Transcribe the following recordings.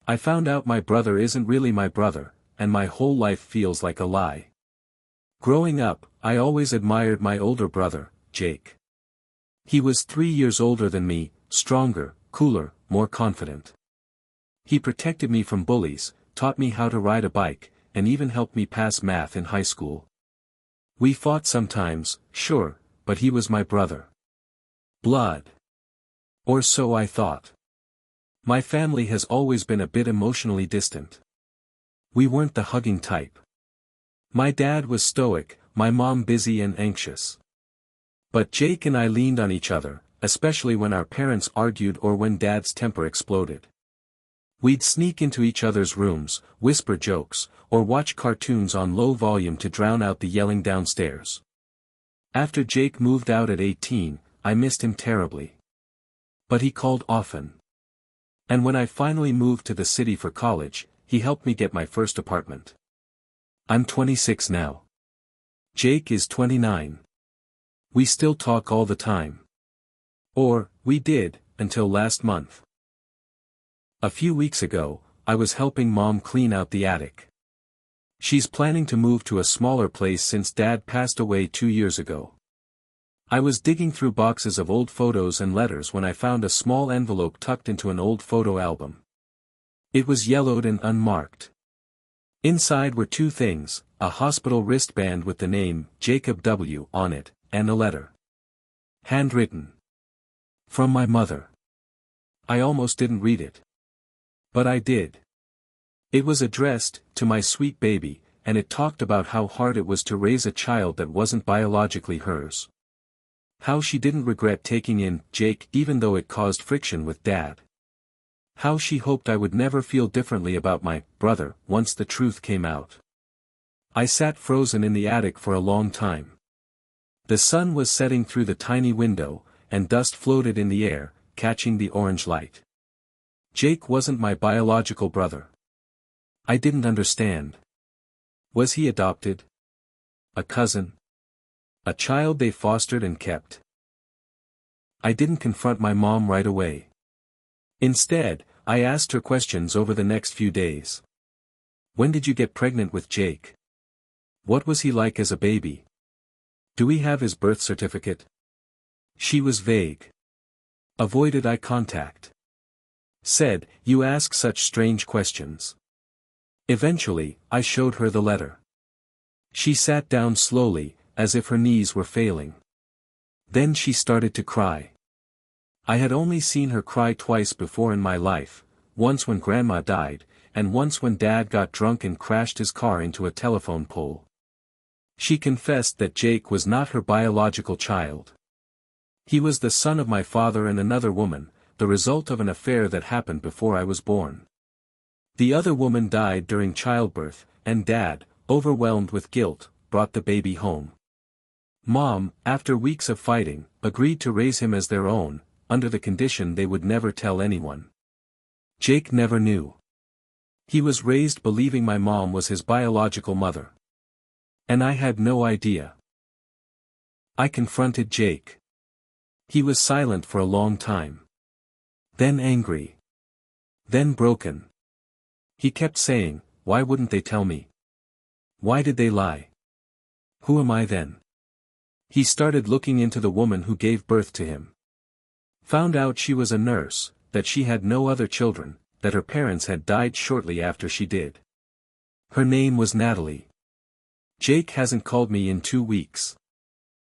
I found out my brother isn't really my brother, and my whole life feels like a lie. Growing up, I always admired my older brother, Jake. He was 3 years older than me, stronger, cooler, more confident. He protected me from bullies, taught me how to ride a bike, and even helped me pass math in high school. We fought sometimes, sure, but he was my brother. Blood. Or so I thought. My family has always been a bit emotionally distant. We weren't the hugging type. My dad was stoic, my mom busy and anxious. But Jake and I leaned on each other, especially when our parents argued or when Dad's temper exploded. We'd sneak into each other's rooms, whisper jokes, or watch cartoons on low volume to drown out the yelling downstairs. After Jake moved out at 18, I missed him terribly. But he called often. And when I finally moved to the city for college, he helped me get my first apartment. I'm 26 now. Jake is 29. We still talk all the time. Or, we did, until last month. A few weeks ago, I was helping Mom clean out the attic. She's planning to move to a smaller place since Dad passed away 2 years ago. I was digging through boxes of old photos and letters when I found a small envelope tucked into an old photo album. It was yellowed and unmarked. Inside were two things, a hospital wristband with the name, Jacob W., on it, and a letter. Handwritten. From my mother. I almost didn't read it. But I did. It was addressed, to my sweet baby, and it talked about how hard it was to raise a child that wasn't biologically hers. How she didn't regret taking in Jake even though it caused friction with Dad. How she hoped I would never feel differently about my brother once the truth came out. I sat frozen in the attic for a long time. The sun was setting through the tiny window, and dust floated in the air, catching the orange light. Jake wasn't my biological brother. I didn't understand. Was he adopted? A cousin? A child they fostered and kept? I didn't confront my mom right away. Instead, I asked her questions over the next few days. When did you get pregnant with Jake? What was he like as a baby? Do we have his birth certificate? She was vague. Avoided eye contact. Said, you ask such strange questions. Eventually, I showed her the letter. She sat down slowly, as if her knees were failing. Then she started to cry. I had only seen her cry twice before in my life, once when Grandma died, and once when Dad got drunk and crashed his car into a telephone pole. She confessed that Jake was not her biological child. He was the son of my father and another woman, the result of an affair that happened before I was born. The other woman died during childbirth, and Dad, overwhelmed with guilt, brought the baby home. Mom, after weeks of fighting, agreed to raise him as their own, under the condition they would never tell anyone. Jake never knew. He was raised believing my mom was his biological mother. And I had no idea. I confronted Jake. He was silent for a long time. Then angry. Then broken. He kept saying, why wouldn't they tell me? Why did they lie? Who am I then? He started looking into the woman who gave birth to him. Found out she was a nurse, that she had no other children, that her parents had died shortly after she did. Her name was Natalie. Jake hasn't called me in 2 weeks.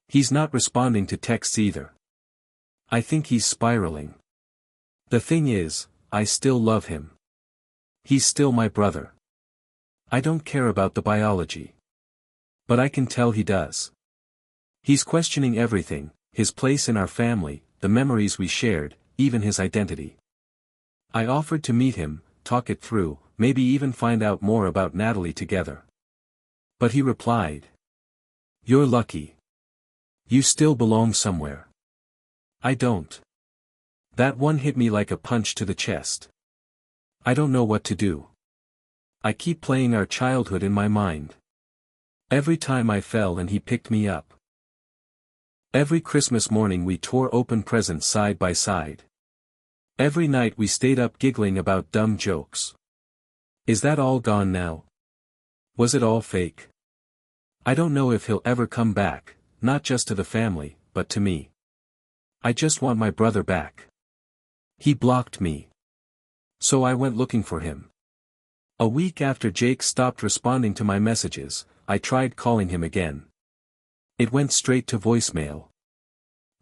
He's not responding to texts either. I think he's spiraling. The thing is, I still love him. He's still my brother. I don't care about the biology. But I can tell he does. He's questioning everything, his place in our family, the memories we shared, even his identity. I offered to meet him, talk it through, maybe even find out more about Natalie together. But he replied. You're lucky. You still belong somewhere. I don't. That one hit me like a punch to the chest. I don't know what to do. I keep playing our childhood in my mind. Every time I fell and he picked me up. Every Christmas morning we tore open presents side by side. Every night we stayed up giggling about dumb jokes. Is that all gone now? Was it all fake? I don't know if he'll ever come back, not just to the family, but to me. I just want my brother back. He blocked me. So I went looking for him. A week after Jake stopped responding to my messages, I tried calling him again. It went straight to voicemail.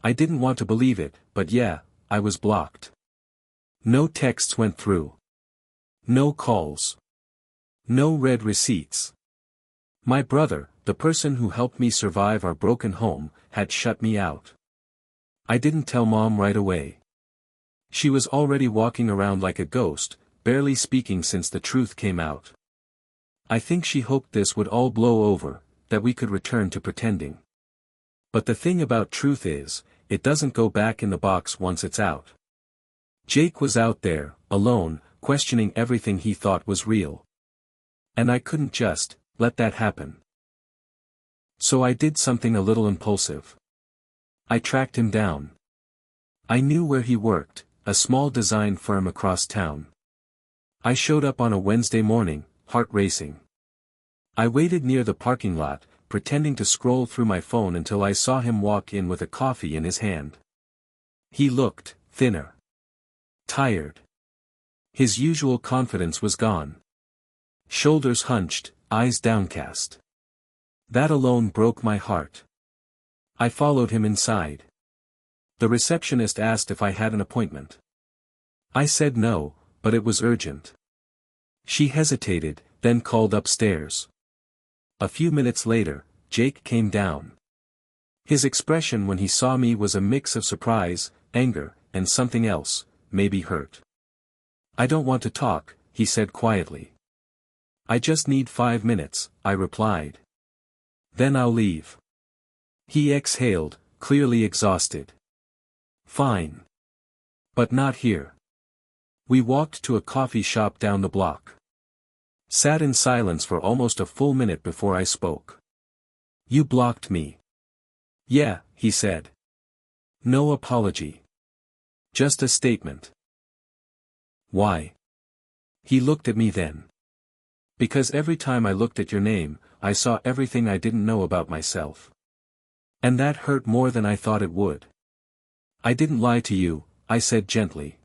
I didn't want to believe it, but yeah, I was blocked. No texts went through. No calls. No read receipts. My brother, the person who helped me survive our broken home, had shut me out. I didn't tell Mom right away. She was already walking around like a ghost, barely speaking since the truth came out. I think she hoped this would all blow over, that we could return to pretending. But the thing about truth is, it doesn't go back in the box once it's out. Jake was out there, alone, questioning everything he thought was real. And I couldn't just let that happen. So I did something a little impulsive. I tracked him down. I knew where he worked, a small design firm across town. I showed up on a Wednesday morning, heart racing. I waited near the parking lot, pretending to scroll through my phone until I saw him walk in with a coffee in his hand. He looked thinner. Tired. His usual confidence was gone. Shoulders hunched, eyes downcast. That alone broke my heart. I followed him inside. The receptionist asked if I had an appointment. I said no, but it was urgent. She hesitated, then called upstairs. A few minutes later, Jake came down. His expression when he saw me was a mix of surprise, anger, and something else, maybe hurt. I don't want to talk, he said quietly. I just need 5 minutes, I replied. Then I'll leave. He exhaled, clearly exhausted. Fine. But not here. We walked to a coffee shop down the block. Sat in silence for almost a full minute before I spoke. You blocked me. Yeah, he said. No apology. Just a statement. Why? He looked at me then. Because every time I looked at your name, I saw everything I didn't know about myself. And that hurt more than I thought it would. I didn't lie to you, I said gently.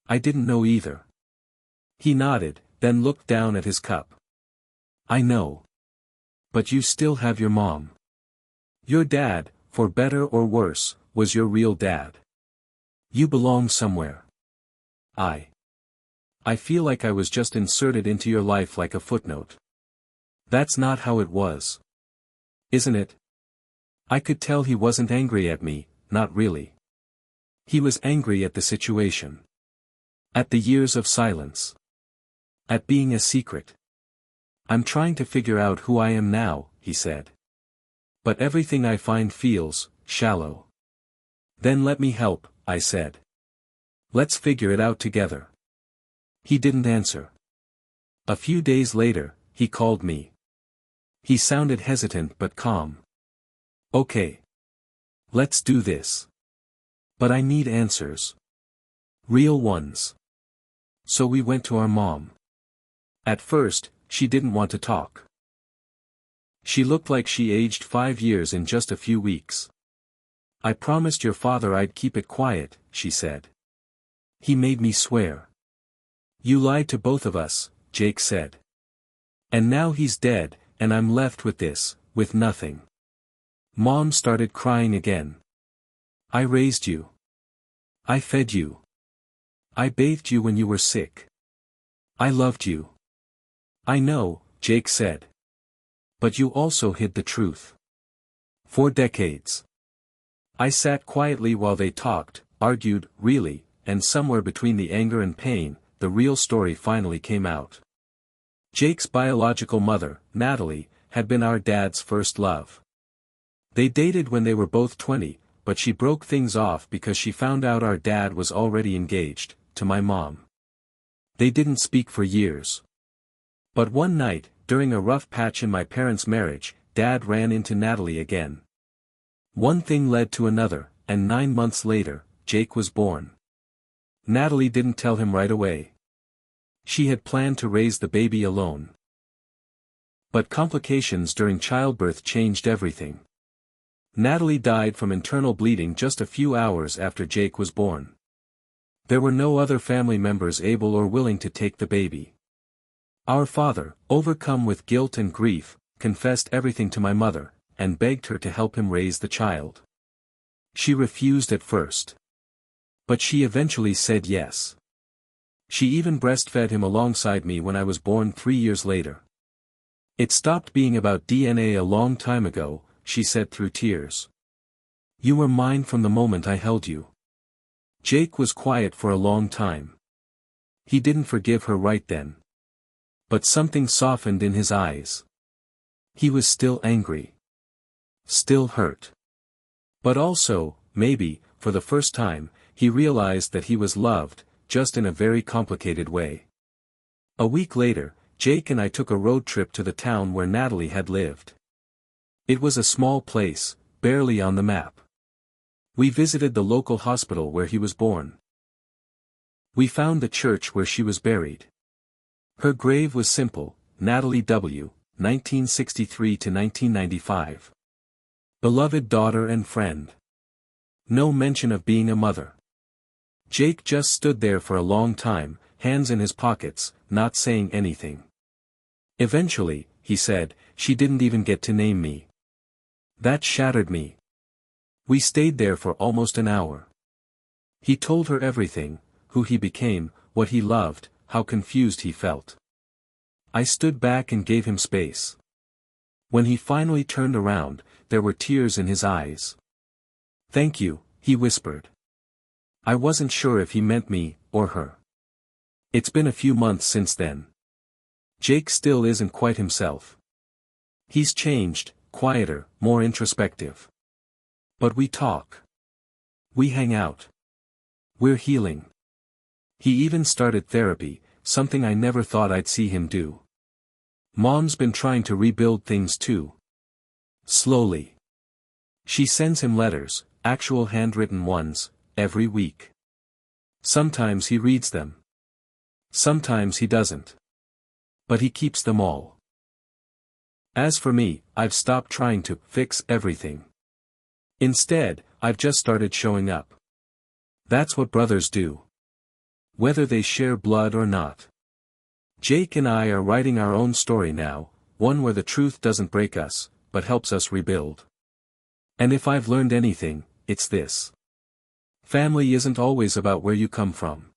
I didn't know either. He nodded, then looked down at his cup. I know. But you still have your mom. Your dad, for better or worse, was your real dad. You belong somewhere. I feel like I was just inserted into your life like a footnote. That's not how it was. Isn't it? I could tell he wasn't angry at me, not really. He was angry at the situation. At the years of silence. At being a secret. I'm trying to figure out who I am now, he said. But everything I find feels shallow. Then let me help, I said. Let's figure it out together. He didn't answer. A few days later, he called me. He sounded hesitant but calm. Okay. Let's do this. But I need answers. Real ones. So we went to our mom. At first, she didn't want to talk. She looked like she aged 5 years in just a few weeks. I promised your father I'd keep it quiet, she said. He made me swear. You lied to both of us, Jake said. And now he's dead, and I'm left with this, with nothing. Mom started crying again. I raised you. I fed you. I bathed you when you were sick. I loved you. I know, Jake said. But you also hid the truth. For decades. I sat quietly while they talked, argued, really, and somewhere between the anger and pain, the real story finally came out. Jake's biological mother, Natalie, had been our dad's first love. They dated when they were both 20, but she broke things off because she found out our dad was already engaged, to my mom. They didn't speak for years. But one night, during a rough patch in my parents' marriage, Dad ran into Natalie again. One thing led to another, and 9 months later, Jake was born. Natalie didn't tell him right away. She had planned to raise the baby alone. But complications during childbirth changed everything. Natalie died from internal bleeding just a few hours after Jake was born. There were no other family members able or willing to take the baby. Our father, overcome with guilt and grief, confessed everything to my mother, and begged her to help him raise the child. She refused at first. But she eventually said yes. She even breastfed him alongside me when I was born 3 years later. It stopped being about DNA a long time ago, she said through tears. You were mine from the moment I held you. Jake was quiet for a long time. He didn't forgive her right then. But something softened in his eyes. He was still angry. Still hurt. But also, maybe, for the first time, he realized that he was loved, just in a very complicated way. A week later, Jake and I took a road trip to the town where Natalie had lived. It was a small place, barely on the map. We visited the local hospital where he was born. We found the church where she was buried. Her grave was simple, Natalie W., 1963 to 1995. Beloved daughter and friend. No mention of being a mother. Jake just stood there for a long time, hands in his pockets, not saying anything. Eventually, he said, she didn't even get to name me. That shattered me. We stayed there for almost an hour. He told her everything, who he became, what he loved, how confused he felt. I stood back and gave him space. When he finally turned around, there were tears in his eyes. Thank you, he whispered. I wasn't sure if he meant me, or her. It's been a few months since then. Jake still isn't quite himself. He's changed, quieter, more introspective. But we talk. We hang out. We're healing. He even started therapy, something I never thought I'd see him do. Mom's been trying to rebuild things too. Slowly. She sends him letters, actual handwritten ones, every week. Sometimes he reads them. Sometimes he doesn't. But he keeps them all. As for me, I've stopped trying to fix everything. Instead, I've just started showing up. That's what brothers do. Whether they share blood or not. Jake and I are writing our own story now, one where the truth doesn't break us, but helps us rebuild. And if I've learned anything, it's this. Family isn't always about where you come from.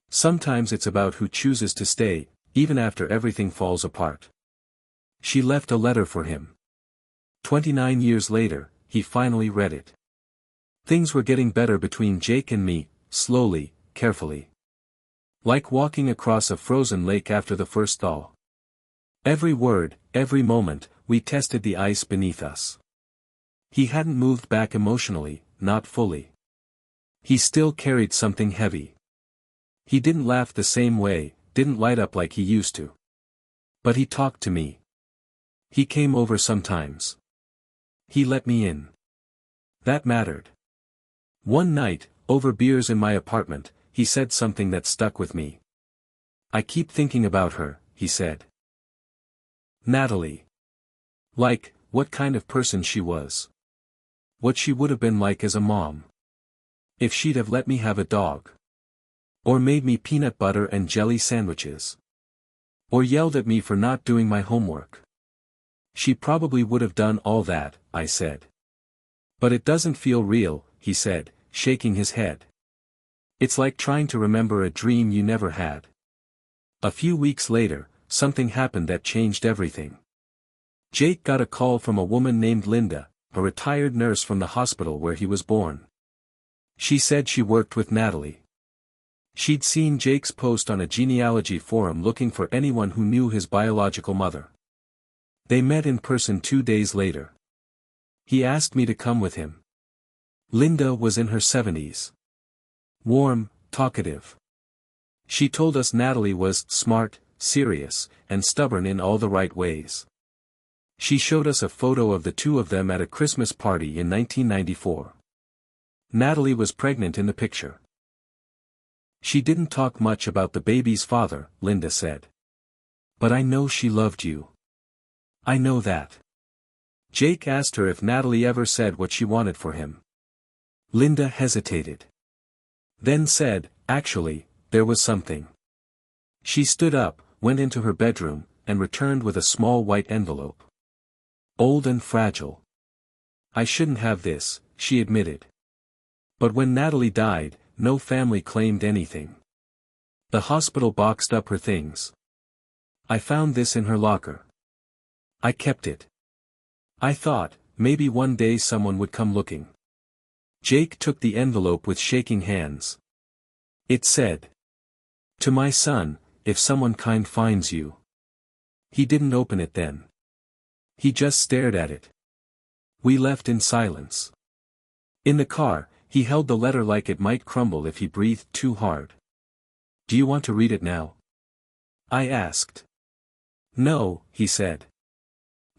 Sometimes it's about who chooses to stay, even after everything falls apart. She left a letter for him. 29 years later, he finally read it. Things were getting better between Jake and me, slowly, carefully. Like walking across a frozen lake after the first thaw. Every word, every moment, we tested the ice beneath us. He hadn't moved back emotionally, not fully. He still carried something heavy. He didn't laugh the same way, didn't light up like he used to. But he talked to me. He came over sometimes. He let me in. That mattered. One night, over beers in my apartment, he said something that stuck with me. I keep thinking about her, he said. Natalie. Like, what kind of person she was. What she would have been like as a mom. If she'd have let me have a dog. Or made me peanut butter and jelly sandwiches. Or yelled at me for not doing my homework. She probably would have done all that, I said. But it doesn't feel real, he said, shaking his head. It's like trying to remember a dream you never had. A few weeks later, something happened that changed everything. Jake got a call from a woman named Linda, a retired nurse from the hospital where he was born. She said she worked with Natalie. She'd seen Jake's post on a genealogy forum looking for anyone who knew his biological mother. They met in person 2 days later. He asked me to come with him. Linda was in her 70s. Warm, talkative. She told us Natalie was smart, serious, and stubborn in all the right ways. She showed us a photo of the two of them at a Christmas party in 1994. Natalie was pregnant in the picture. She didn't talk much about the baby's father, Linda said. But I know she loved you. I know that. Jake asked her if Natalie ever said what she wanted for him. Linda hesitated. Then said, actually, there was something. She stood up, went into her bedroom, and returned with a small white envelope. Old and fragile. I shouldn't have this, she admitted. But when Natalie died, no family claimed anything. The hospital boxed up her things. I found this in her locker. I kept it. I thought, maybe one day someone would come looking. Jake took the envelope with shaking hands. It said, "To my son, if someone kind finds you." He didn't open it then. He just stared at it. We left in silence. In the car, he held the letter like it might crumble if he breathed too hard. "Do you want to read it now?" I asked. "No," he said.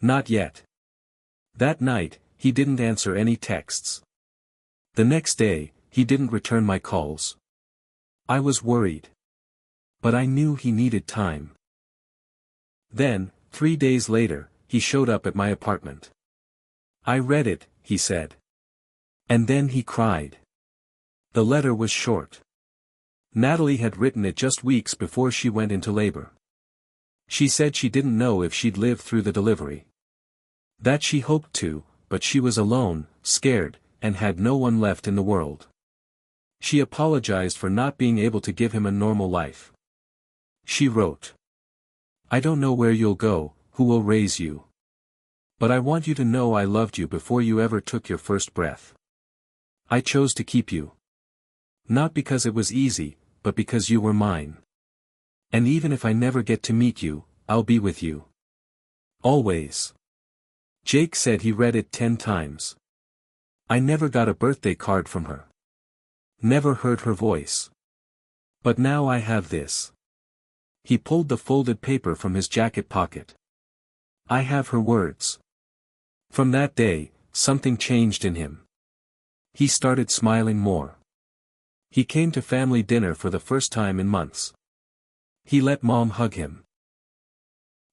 "Not yet." That night, he didn't answer any texts. The next day, he didn't return my calls. I was worried. But I knew he needed time. Then, 3 days later, he showed up at my apartment. "I read it," he said. And then he cried. The letter was short. Natalie had written it just weeks before she went into labor. She said she didn't know if she'd live through the delivery. That she hoped to, but she was alone, scared, and had no one left in the world. She apologized for not being able to give him a normal life. She wrote, "I don't know where you'll go, who will raise you. But I want you to know I loved you before you ever took your first breath. I chose to keep you. Not because it was easy, but because you were mine. And even if I never get to meet you, I'll be with you. Always." Jake said he read it 10 times. I never got a birthday card from her. Never heard her voice. But now I have this. He pulled the folded paper from his jacket pocket. I have her words. From that day, something changed in him. He started smiling more. He came to family dinner for the first time in months. He let Mom hug him.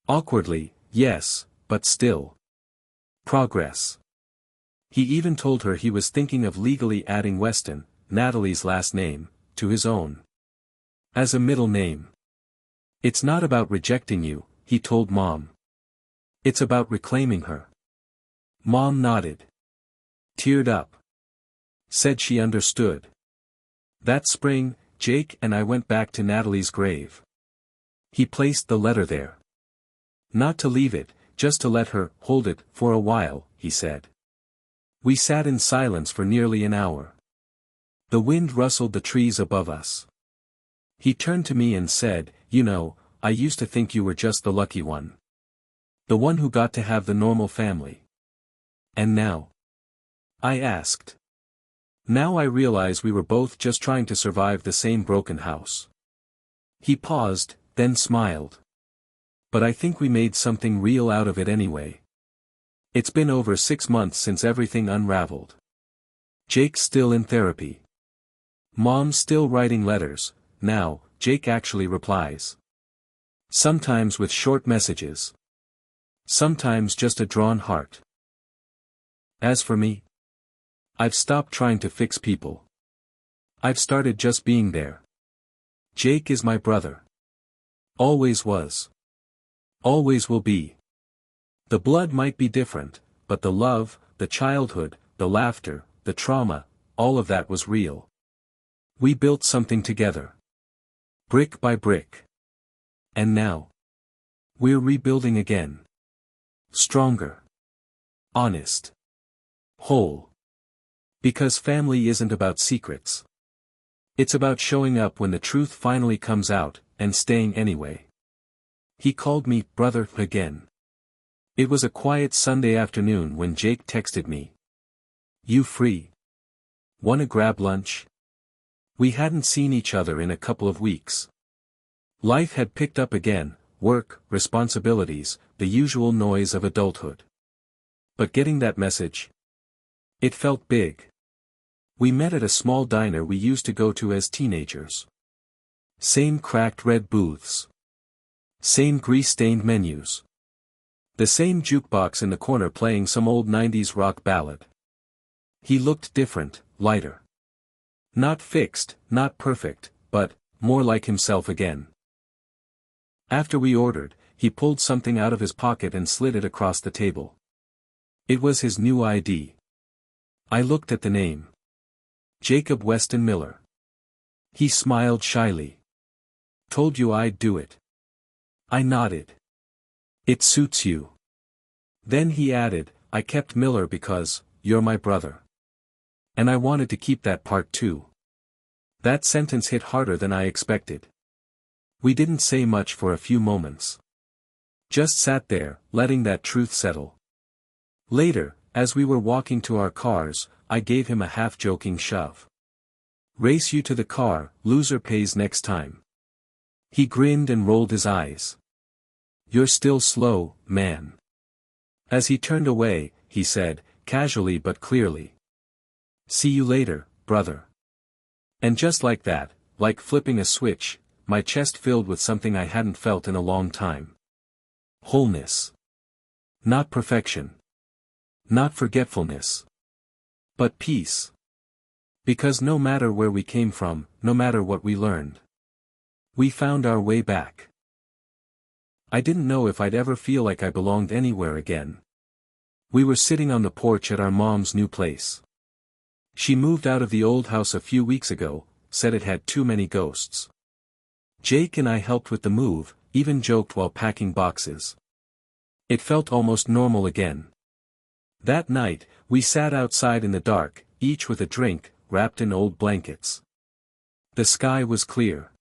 Awkwardly, yes, but still. Progress. He even told her he was thinking of legally adding Weston, Natalie's last name, to his own. As a middle name. "It's not about rejecting you," he told Mom. "It's about reclaiming her." Mom nodded. Teared up. Said she understood. That spring, Jake and I went back to Natalie's grave. He placed the letter there. Not to leave it, just to let her hold it for a while, he said. We sat in silence for nearly an hour. The wind rustled the trees above us. He turned to me and said, "You know, I used to think you were just the lucky one. The one who got to have the normal family. And now?" I asked. "Now I realize we were both just trying to survive the same broken house." He paused, then smiled. "But I think we made something real out of it anyway. It's been over 6 months since everything unraveled. Jake's still in therapy. Mom's still writing letters. Now, Jake actually replies. Sometimes with short messages. Sometimes just a drawn heart. As for me, I've stopped trying to fix people. I've started just being there. Jake is my brother. Always was. Always will be. The blood might be different, but the love, the childhood, the laughter, the trauma, all of that was real. We built something together. Brick by brick. And now, we're rebuilding again. Stronger. Honest. Whole. Because family isn't about secrets. It's about showing up when the truth finally comes out, and staying anyway. He called me brother again. It was a quiet Sunday afternoon when Jake texted me. "You free? Wanna grab lunch?" We hadn't seen each other in a couple of weeks. Life had picked up again, work, responsibilities, the usual noise of adulthood. But getting that message, it felt big. We met at a small diner we used to go to as teenagers. Same cracked red booths. Same grease-stained menus. The same jukebox in the corner playing some old 90s rock ballad. He looked different, lighter. Not fixed, not perfect, but more like himself again. After we ordered, he pulled something out of his pocket and slid it across the table. It was his new ID. I looked at the name. Jacob Weston Miller. He smiled shyly. Told you I'd do it. I nodded. It suits you. Then he added, I kept Miller because, you're my brother. And I wanted to keep that part too. That sentence hit harder than I expected. We didn't say much for a few moments. Just sat there, letting that truth settle. Later, as we were walking to our cars, I gave him a half-joking shove. Race you to the car, loser pays next time. He grinned and rolled his eyes. You're still slow, man. As he turned away, he said, casually but clearly. See you later, brother. And just like that, like flipping a switch, my chest filled with something I hadn't felt in a long time. Wholeness. Not perfection. Not forgetfulness. But peace. Because no matter where we came from, no matter what we learned, we found our way back. I didn't know if I'd ever feel like I belonged anywhere again. We were sitting on the porch at our mom's new place. She moved out of the old house a few weeks ago, said it had too many ghosts. Jake and I helped with the move, even joked while packing boxes. It felt almost normal again. That night, we sat outside in the dark, each with a drink, wrapped in old blankets. The sky was clear.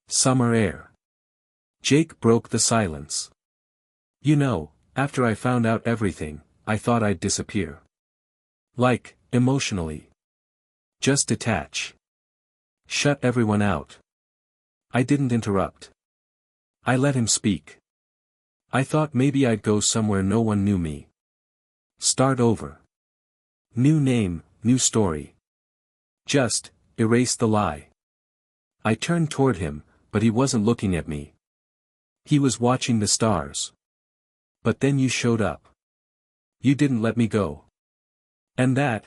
Summer air. Jake broke the silence. You know, after I found out everything, I thought I'd disappear. Like, emotionally. Just detach. Shut everyone out. I didn't interrupt. I let him speak. I thought maybe I'd go somewhere no one knew me. Start over. New name, new story. Just, erase the lie. I turned toward him, but he wasn't looking at me. He was watching the stars. But then you showed up. You didn't let me go. And that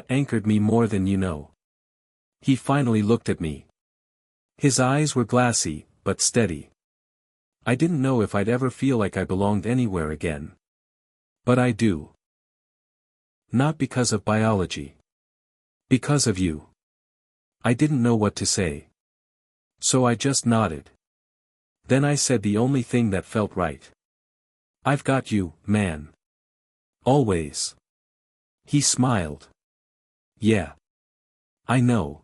anchored me more than you know. He finally looked at me. His eyes were glassy, but steady. I didn't know if I'd ever feel like I belonged anywhere again. But I do. Not because of biology. Because of you. I didn't know what to say. So I just nodded. Then I said the only thing that felt right. I've got you, man. Always. He smiled. Yeah. I know.